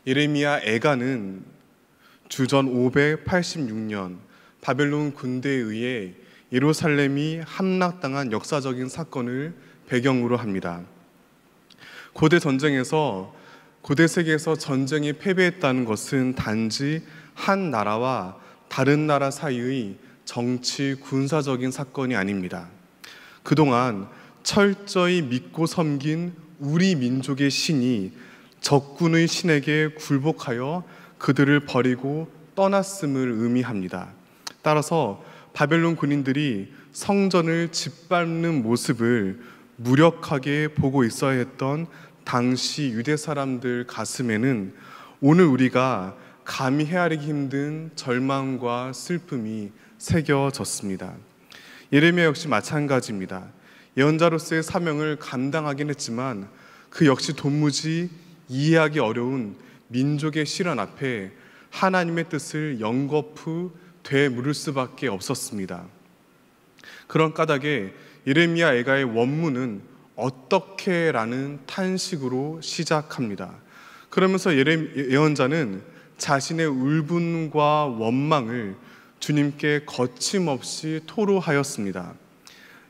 예레미야 애가는 주전 586년 바벨론 군대에 의해 예루살렘이 함락당한 역사적인 사건을 배경으로 합니다. 고대 전쟁에서 고대 세계에서 전쟁이 패배했다는 것은 단지 한 나라와 다른 나라 사이의 정치 군사적인 사건이 아닙니다. 그동안 철저히 믿고 섬긴 우리 민족의 신이 적군의 신에게 굴복하여 그들을 버리고 떠났음을 의미합니다. 따라서 바벨론 군인들이 성전을 짓밟는 모습을 무력하게 보고 있어야 했던 당시 유대 사람들 가슴에는 오늘 우리가 감히 헤아리기 힘든 절망과 슬픔이 새겨졌습니다. 예레미야 역시 마찬가지입니다. 예언자로서의 사명을 감당하긴 했지만 그 역시 도무지 이해하기 어려운 민족의 시련 앞에 하나님의 뜻을 연거푸 되물을 수밖에 없었습니다. 그런 까닭에 예레미야 애가의 원문은 어떻게? 라는 탄식으로 시작합니다. 그러면서 예언자는 자신의 울분과 원망을 주님께 거침없이 토로하였습니다.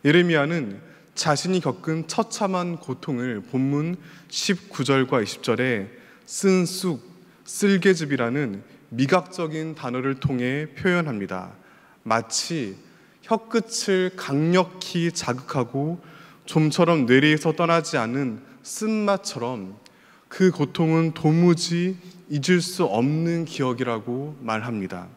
예레미야는 자신이 겪은 처참한 고통을 본문 19절과 20절에 쓴쑥, 쓸개즙이라는 미각적인 단어를 통해 표현합니다. 마치 혀끝을 강력히 자극하고 좀처럼 뇌리에서 떠나지 않은 쓴맛처럼 그 고통은 도무지 잊을 수 없는 기억이라고 말합니다.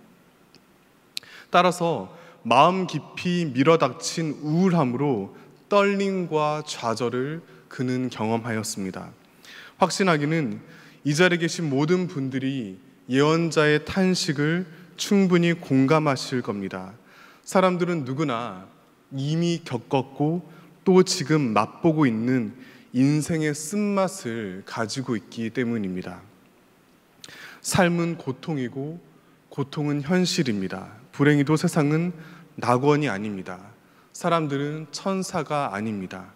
따라서 마음 깊이 밀어닥친 우울함으로 떨림과 좌절을 그는 경험하였습니다. 확신하기는 이 자리에 계신 모든 분들이 예언자의 탄식을 충분히 공감하실 겁니다. 사람들은 누구나 이미 겪었고 또 지금 맛보고 있는 인생의 쓴맛을 가지고 있기 때문입니다. 삶은 고통이고 고통은 현실입니다. 불행히도 세상은 낙원이 아닙니다. 사람들은 천사가 아닙니다.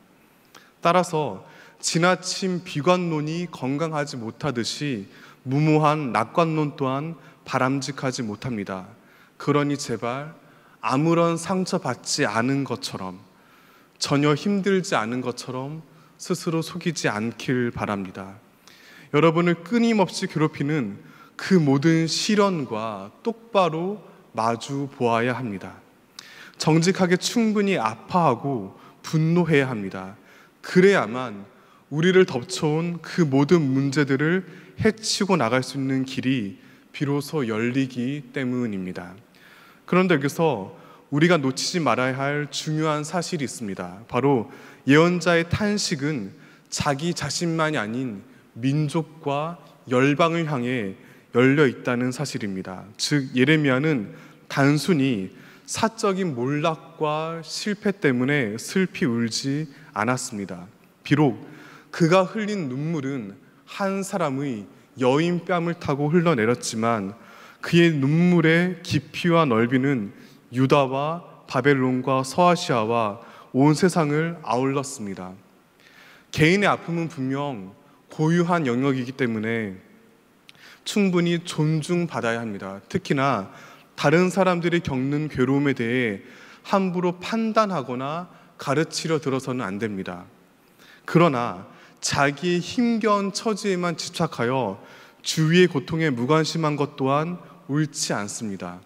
따라서 지나친 비관론이 건강하지 못하듯이 무모한 낙관론 또한 바람직하지 못합니다. 그러니 제발 아무런 상처받지 않은 것처럼, 전혀 힘들지 않은 것처럼 스스로 속이지 않길 바랍니다. 여러분을 끊임없이 괴롭히는 그 모든 시련과 똑바로 마주 보아야 합니다. 정직하게 충분히 아파하고 분노해야 합니다. 그래야만 우리를 덮쳐온 그 모든 문제들을 헤치고 나갈 수 있는 길이 비로소 열리기 때문입니다. 그런데 여기서 우리가 놓치지 말아야 할 중요한 사실이 있습니다. 바로 예언자의 탄식은 자기 자신만이 아닌 민족과 열방을 향해 열려 있다는 사실입니다. 즉 예레미야는 단순히 사적인 몰락과 실패 때문에 슬피 울지 않았습니다. 비록 그가 흘린 눈물은 한 사람의 여인 뺨을 타고 흘러내렸지만 그의 눈물의 깊이와 넓이는 유다와 바벨론과 서아시아와 온 세상을 아울렀습니다. 개인의 아픔은 분명 고유한 영역이기 때문에 충분히 존중받아야 합니다. 특히나 다른 사람들이 겪는 괴로움에 대해 함부로 판단하거나 가르치려 들어서는 안 됩니다. 그러나 자기의 힘겨운 처지에만 집착하여 주위의 고통에 무관심한 것 또한 옳지 않습니다.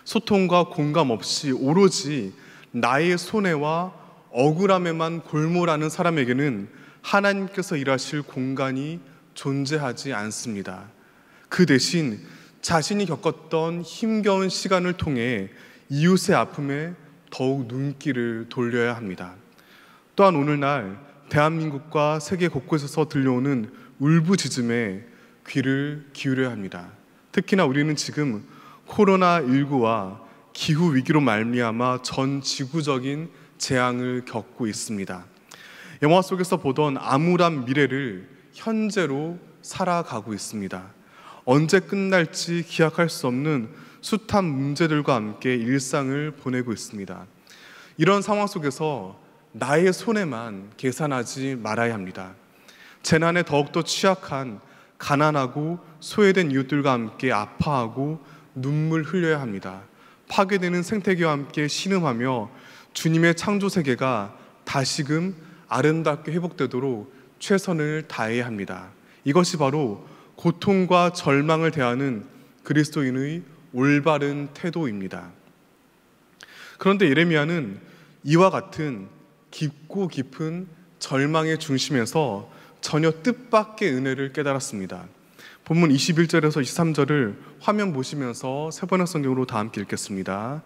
소통과 공감 없이 오로지 나의 손해와 억울함에만 골몰하는 사람에게는 하나님께서 일하실 공간이 존재하지 않습니다. 그 대신 자신이 겪었던 힘겨운 시간을 통해 이웃의 아픔에 더욱 눈길을 돌려야 합니다. 또한 오늘날 대한민국과 세계 곳곳에서 들려오는 울부짖음에 귀를 기울여야 합니다. 특히나 우리는 지금 코로나19와 기후위기로 말미암아 전 지구적인 재앙을 겪고 있습니다. 영화 속에서 보던 암울한 미래를 현재로 살아가고 있습니다. 언제 끝날지 기약할 수 없는 숱한 문제들과 함께 일상을 보내고 있습니다. 이런 상황 속에서 나의 손해만 계산하지 말아야 합니다. 재난에 더욱더 취약한 가난하고 소외된 이웃들과 함께 아파하고 눈물 흘려야 합니다. 파괴되는 생태계와 함께 신음하며 주님의 창조 세계가 다시금 아름답게 회복되도록 최선을 다해야 합니다. 이것이 바로 고통과 절망을 대하는 그리스도인의 올바른 태도입니다. 그런데 예레미야는 이와 같은 깊고 깊은 절망의 중심에서 전혀 뜻밖의 은혜를 깨달았습니다. 본문 21절에서 23절을 화면 보시면서 세 번역 성경으로 다 함께 읽겠습니다.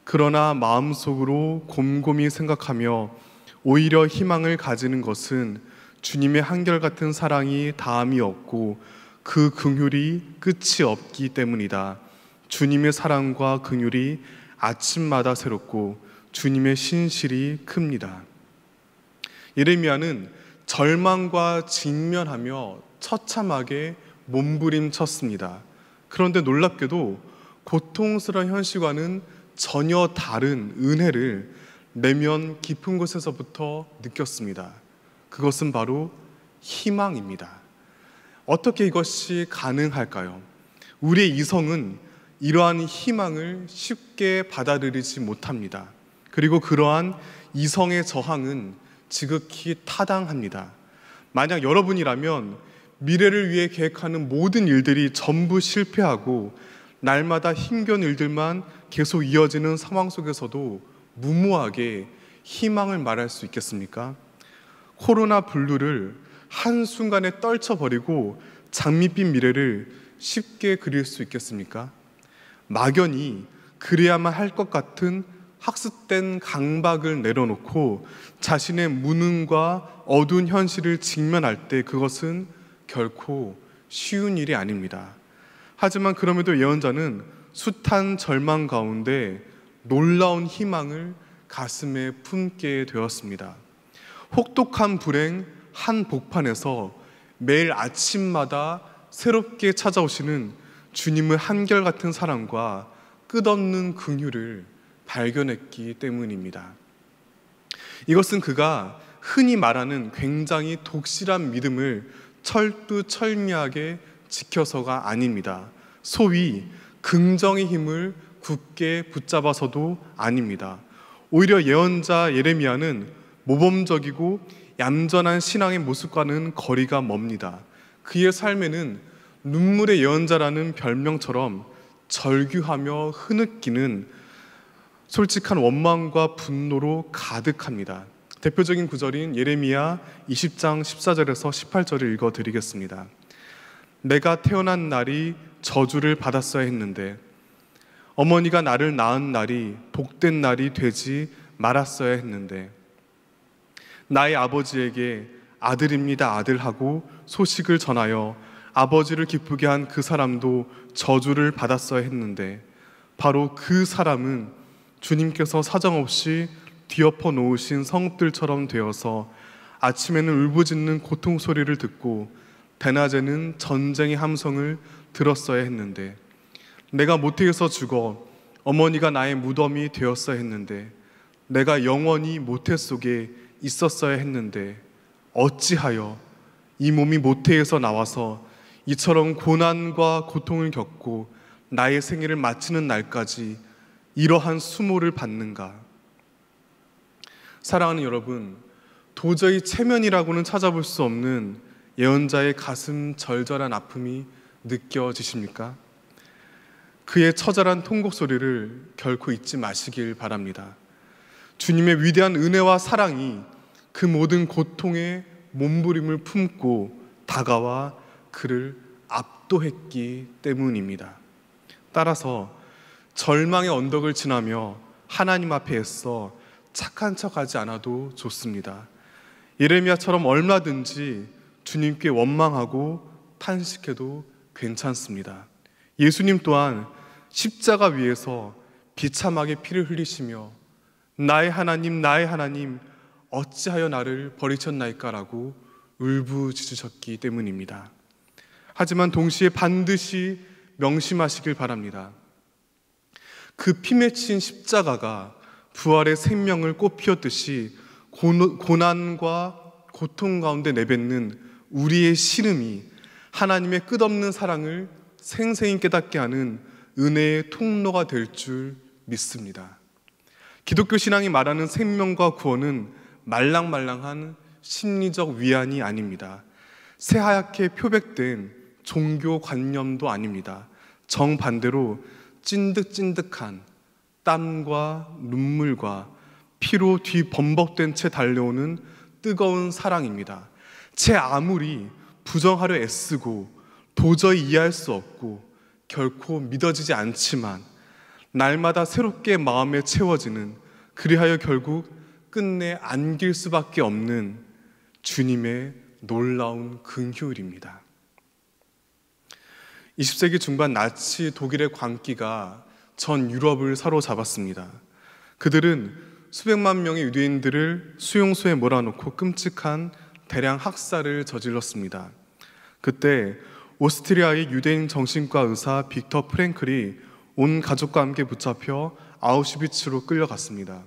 그러나 마음속으로 곰곰이 생각하며 오히려 희망을 가지는 것은 주님의 한결같은 사랑이 다함이 없고 그 긍휼이 끝이 없기 때문이다. 주님의 사랑과 긍휼이 아침마다 새롭고 주님의 신실이 큽니다. 예레미야는 절망과 직면하며 처참하게 몸부림쳤습니다. 그런데 놀랍게도 고통스러운 현실과는 전혀 다른 은혜를 내면 깊은 곳에서부터 느꼈습니다. 그것은 바로 희망입니다. 어떻게 이것이 가능할까요? 우리의 이성은 이러한 희망을 쉽게 받아들이지 못합니다. 그리고 그러한 이성의 저항은 지극히 타당합니다. 만약 여러분이라면 미래를 위해 계획하는 모든 일들이 전부 실패하고 날마다 힘겨운 일들만 계속 이어지는 상황 속에서도 무모하게 희망을 말할 수 있겠습니까? 코로나 블루를 한순간에 떨쳐버리고 장밋빛 미래를 쉽게 그릴 수 있겠습니까? 막연히 그래야만 할 것 같은 학습된 강박을 내려놓고 자신의 무능과 어두운 현실을 직면할 때 그것은 결코 쉬운 일이 아닙니다. 하지만 그럼에도 예언자는 숱한 절망 가운데 놀라운 희망을 가슴에 품게 되었습니다. 혹독한 불행 한 복판에서 매일 아침마다 새롭게 찾아오시는 주님의 한결같은 사랑과 끝없는 긍휼을 발견했기 때문입니다. 이것은 그가 흔히 말하는 굉장히 독실한 믿음을 철두철미하게 지켜서가 아닙니다. 소위 긍정의 힘을 굳게 붙잡아서도 아닙니다. 오히려 예언자 예레미야는 모범적이고 얌전한 신앙의 모습과는 거리가 멉니다. 그의 삶에는 눈물의 예언자라는 별명처럼 절규하며 흐느끼는 솔직한 원망과 분노로 가득합니다. 대표적인 구절인 예레미야 20장 14절에서 18절을 읽어드리겠습니다. 내가 태어난 날이 저주를 받았어야 했는데 어머니가 나를 낳은 날이 복된 날이 되지 말았어야 했는데 나의 아버지에게 아들입니다 아들하고 소식을 전하여 아버지를 기쁘게 한 그 사람도 저주를 받았어야 했는데 바로 그 사람은 주님께서 사정없이 뒤엎어 놓으신 성읍들처럼 되어서 아침에는 울부짖는 고통 소리를 듣고 대낮에는 전쟁의 함성을 들었어야 했는데 내가 모태에서 죽어 어머니가 나의 무덤이 되었어야 했는데 내가 영원히 모태 속에 있었어야 했는데 어찌하여 이 몸이 모태에서 나와서 이처럼 고난과 고통을 겪고 나의 생애를 마치는 날까지 이러한 수모를 받는가? 사랑하는 여러분, 도저히 체면이라고는 찾아볼 수 없는 예언자의 가슴 절절한 아픔이 느껴지십니까? 그의 처절한 통곡 소리를 결코 잊지 마시길 바랍니다. 주님의 위대한 은혜와 사랑이 그 모든 고통의 몸부림을 품고 다가와 그를 압도했기 때문입니다. 따라서 절망의 언덕을 지나며 하나님 앞에 애써 착한 척하지 않아도 좋습니다. 예레미야처럼 얼마든지 주님께 원망하고 탄식해도 괜찮습니다. 예수님 또한 십자가 위에서 비참하게 피를 흘리시며 나의 하나님 나의 하나님 어찌하여 나를 버리셨나이까라고 울부짖으셨기 때문입니다. 하지만 동시에 반드시 명심하시길 바랍니다. 그 피 맺힌 십자가가 부활의 생명을 꽃피웠듯이 고난과 고통 가운데 내뱉는 우리의 신음이 하나님의 끝없는 사랑을 생생히 깨닫게 하는 은혜의 통로가 될 줄 믿습니다. 기독교 신앙이 말하는 생명과 구원은 말랑말랑한 심리적 위안이 아닙니다. 새하얗게 표백된 종교관념도 아닙니다. 정반대로 찐득찐득한 땀과 눈물과 피로 뒤범벅된 채 달려오는 뜨거운 사랑입니다. 제 아무리 부정하려 애쓰고 도저히 이해할 수 없고 결코 믿어지지 않지만 날마다 새롭게 마음에 채워지는, 그리하여 결국 끝내 안길 수밖에 없는 주님의 놀라운 긍휼입니다. 20세기 중반 나치 독일의 광기가 전 유럽을 사로잡았습니다. 그들은 수백만 명의 유대인들을 수용소에 몰아넣고 끔찍한 대량 학살을 저질렀습니다. 그때 오스트리아의 유대인 정신과 의사 빅터 프랭클이 온 가족과 함께 붙잡혀 아우슈비츠로 끌려갔습니다.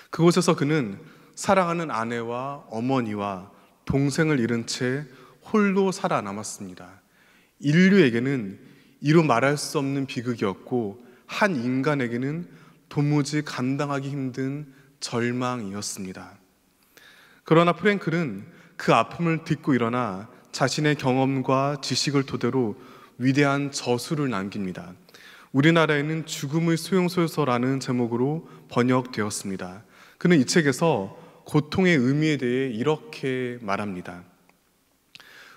그곳에서 그는 사랑하는 아내와 어머니와 동생을 잃은 채 홀로 살아남았습니다. 인류에게는 이루 말할 수 없는 비극이었고 한 인간에게는 도무지 감당하기 힘든 절망이었습니다. 그러나 프랭클은 그 아픔을 딛고 일어나 자신의 경험과 지식을 토대로 위대한 저술을 남깁니다. 우리나라에는 죽음의 수용소에서라는 제목으로 번역되었습니다. 그는 이 책에서 고통의 의미에 대해 이렇게 말합니다.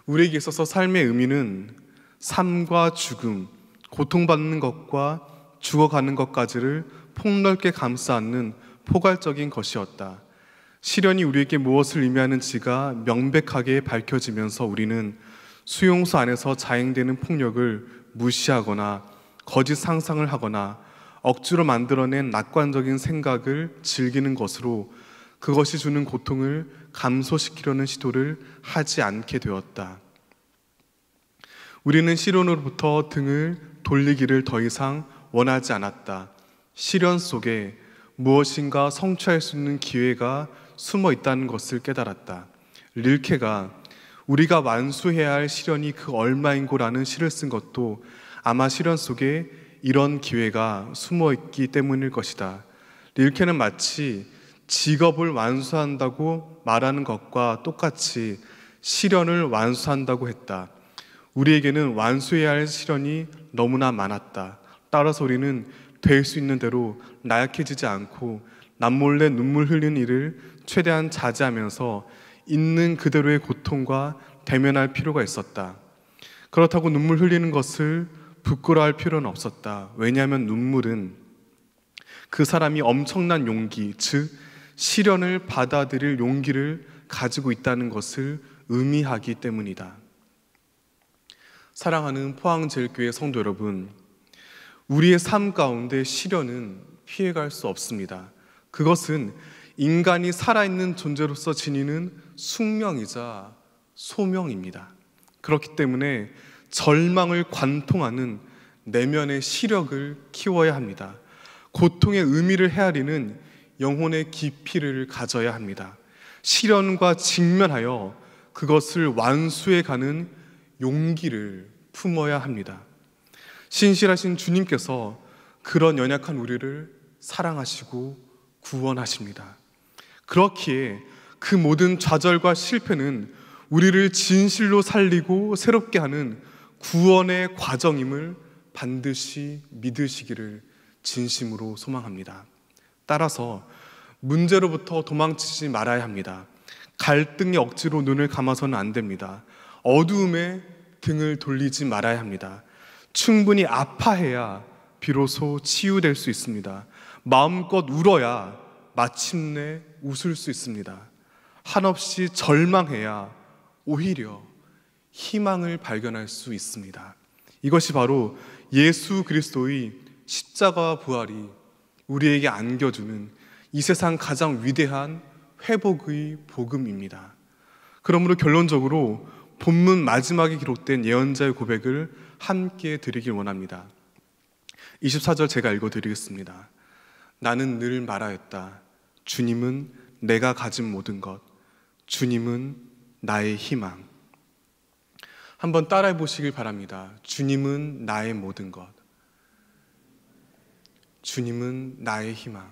우리에게 있어서 삶의 의미는 삶과 죽음, 고통받는 것과 죽어가는 것까지를 폭넓게 감싸 안는 포괄적인 것이었다. 시련이 우리에게 무엇을 의미하는지가 명백하게 밝혀지면서 우리는 수용소 안에서 자행되는 폭력을 무시하거나 거짓 상상을 하거나 억지로 만들어낸 낙관적인 생각을 즐기는 것으로 그것이 주는 고통을 감소시키려는 시도를 하지 않게 되었다. 우리는 시련으로부터 등을 돌리기를 더 이상 원하지 않았다. 시련 속에 무엇인가 성취할 수 있는 기회가 숨어 있다는 것을 깨달았다. 릴케가 우리가 완수해야 할 시련이 그 얼마인고라는 시를 쓴 것도 아마 시련 속에 이런 기회가 숨어 있기 때문일 것이다. 릴케는 마치 직업을 완수한다고 말하는 것과 똑같이 시련을 완수한다고 했다. 우리에게는 완수해야 할 시련이 너무나 많았다. 따라서 우리는 될 수 있는 대로 나약해지지 않고 남몰래 눈물 흘리는 일을 최대한 자제하면서 있는 그대로의 고통과 대면할 필요가 있었다. 그렇다고 눈물 흘리는 것을 부끄러워할 필요는 없었다. 왜냐하면 눈물은 그 사람이 엄청난 용기, 즉 시련을 받아들일 용기를 가지고 있다는 것을 의미하기 때문이다. 사랑하는 포항제일교회 성도 여러분, 우리의 삶 가운데 시련은 피해갈 수 없습니다. 그것은 인간이 살아있는 존재로서 지니는 숙명이자 소명입니다. 그렇기 때문에 절망을 관통하는 내면의 시력을 키워야 합니다. 고통의 의미를 헤아리는 영혼의 깊이를 가져야 합니다. 시련과 직면하여 그것을 완수해가는 용기를 품어야 합니다. 신실하신 주님께서 그런 연약한 우리를 사랑하시고 구원하십니다. 그렇기에 그 모든 좌절과 실패는 우리를 진실로 살리고 새롭게 하는 구원의 과정임을 반드시 믿으시기를 진심으로 소망합니다. 따라서 문제로부터 도망치지 말아야 합니다. 갈등에 억지로 눈을 감아서는 안 됩니다. 어두움에 등을 돌리지 말아야 합니다. 충분히 아파해야 비로소 치유될 수 있습니다. 마음껏 울어야 마침내 웃을 수 있습니다. 한없이 절망해야 오히려 희망을 발견할 수 있습니다. 이것이 바로 예수 그리스도의 십자가와 부활이 우리에게 안겨주는 이 세상 가장 위대한 회복의 복음입니다. 그러므로 결론적으로 본문 마지막에 기록된 예언자의 고백을 함께 드리길 원합니다. 24절 제가 읽어드리겠습니다. 나는 늘 말하였다. 주님은 내가 가진 모든 것, 주님은 나의 희망. 한번 따라해 보시길 바랍니다. 주님은 나의 모든 것. 주님은 나의 희망.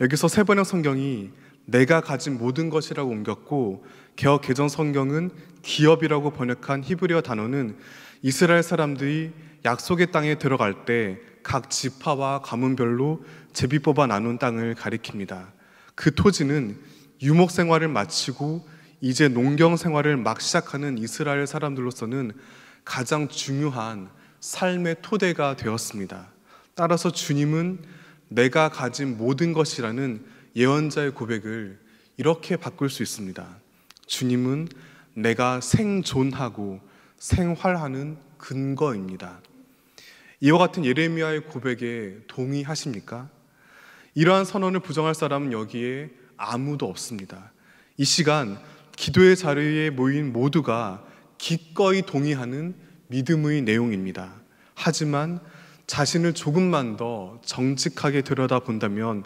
여기서 세 번역 성경이 내가 가진 모든 것이라고 옮겼고, 개역 개정 성경은 기업이라고 번역한 히브리어 단어는 이스라엘 사람들이 약속의 땅에 들어갈 때 각 지파와 가문별로 제비 뽑아 나눈 땅을 가리킵니다. 그 토지는 유목 생활을 마치고 이제 농경 생활을 막 시작하는 이스라엘 사람들로서는 가장 중요한 삶의 토대가 되었습니다. 따라서 주님은 내가 가진 모든 것이라는 예언자의 고백을 이렇게 바꿀 수 있습니다. 주님은 내가 생존하고 생활하는 근거입니다. 이와 같은 예레미야의 고백에 동의하십니까? 이러한 선언을 부정할 사람은 여기에 아무도 없습니다. 이 시간 기도의 자리에 모인 모두가 기꺼이 동의하는 믿음의 내용입니다. 하지만 자신을 조금만 더 정직하게 들여다본다면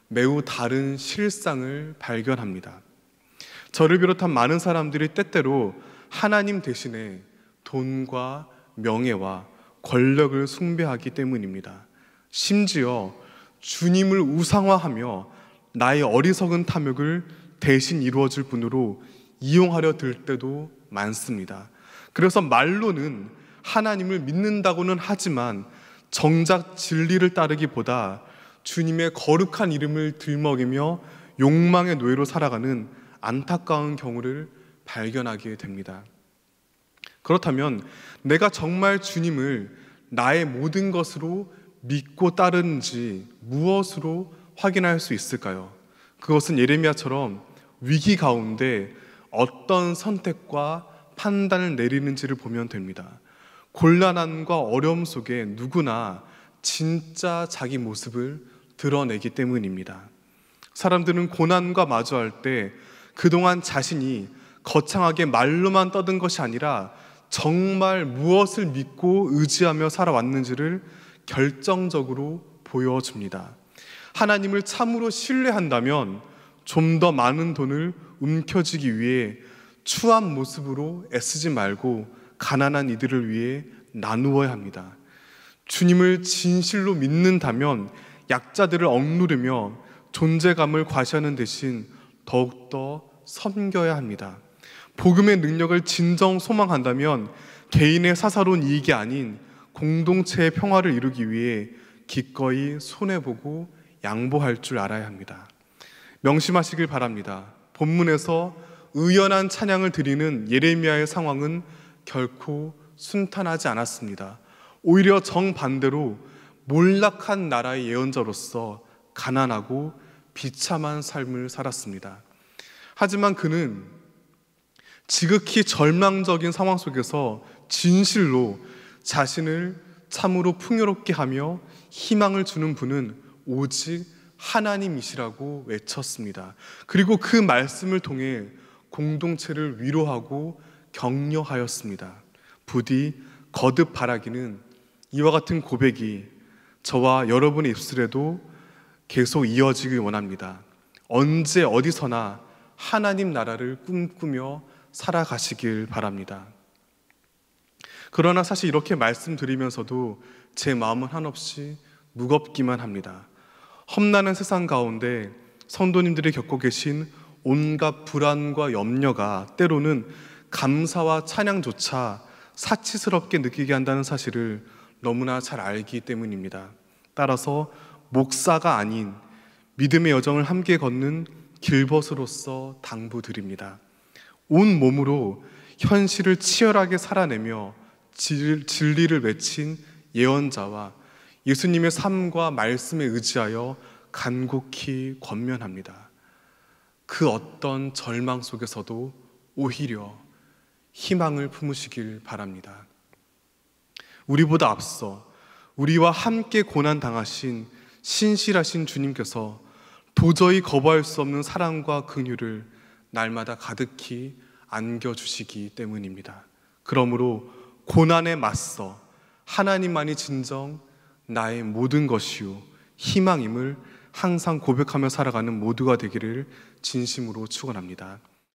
매우 다른 실상을 발견합니다. 저를 비롯한 많은 사람들이 때때로 하나님 대신에 돈과 명예와 권력을 숭배하기 때문입니다. 심지어 주님을 우상화하며 나의 어리석은 탐욕을 대신 이루어줄 분으로 이용하려 들 때도 많습니다. 그래서 말로는 하나님을 믿는다고는 하지만 정작 진리를 따르기보다 주님의 거룩한 이름을 들먹이며 욕망의 노예로 살아가는 안타까운 경우를 발견하게 됩니다. 그렇다면 내가 정말 주님을 나의 모든 것으로 믿고 따르는지 무엇으로 확인할 수 있을까요? 그것은 예레미야처럼 위기 가운데 어떤 선택과 판단을 내리는지를 보면 됩니다. 곤란함과 어려움 속에 누구나 진짜 자기 모습을 드러내기 때문입니다. 사람들은 고난과 마주할 때 그동안 자신이 거창하게 말로만 떠든 것이 아니라 정말 무엇을 믿고 의지하며 살아왔는지를 결정적으로 보여줍니다. 하나님을 참으로 신뢰한다면 좀 더 많은 돈을 움켜쥐기 위해 추한 모습으로 애쓰지 말고 가난한 이들을 위해 나누어야 합니다. 주님을 진실로 믿는다면 약자들을 억누르며 존재감을 과시하는 대신 더욱더 섬겨야 합니다. 복음의 능력을 진정 소망한다면 개인의 사사로운 이익이 아닌 공동체의 평화를 이루기 위해 기꺼이 손해보고 양보할 줄 알아야 합니다. 명심하시길 바랍니다. 본문에서 의연한 찬양을 드리는 예레미야의 상황은 결코 순탄하지 않았습니다. 오히려 정반대로 몰락한 나라의 예언자로서 가난하고 비참한 삶을 살았습니다. 하지만 그는 지극히 절망적인 상황 속에서 진실로 자신을 참으로 풍요롭게 하며 희망을 주는 분은 오직 하나님이시라고 외쳤습니다. 그리고 그 말씀을 통해 공동체를 위로하고 격려하였습니다. 부디 거듭 바라기는 이와 같은 고백이 저와 여러분의 입술에도 계속 이어지길 원합니다. 언제 어디서나 하나님 나라를 꿈꾸며 살아가시길 바랍니다. 그러나 사실 이렇게 말씀드리면서도 제 마음은 한없이 무겁기만 합니다. 험난한 세상 가운데 성도님들이 겪고 계신 온갖 불안과 염려가 때로는 감사와 찬양조차 사치스럽게 느끼게 한다는 사실을 너무나 잘 알기 때문입니다. 따라서 목사가 아닌 믿음의 여정을 함께 걷는 길벗으로서 당부드립니다. 온 몸으로 현실을 치열하게 살아내며 진리를 외친 예언자와 예수님의 삶과 말씀에 의지하여 간곡히 권면합니다. 그 어떤 절망 속에서도 오히려 희망을 품으시길 바랍니다. 우리보다 앞서 우리와 함께 고난당하신 신실하신 주님께서 도저히 거부할 수 없는 사랑과 긍휼을 날마다 가득히 안겨주시기 때문입니다. 그러므로 고난에 맞서 하나님만이 진정 나의 모든 것이요 희망임을 항상 고백하며 살아가는 모두가 되기를 진심으로 축원합니다.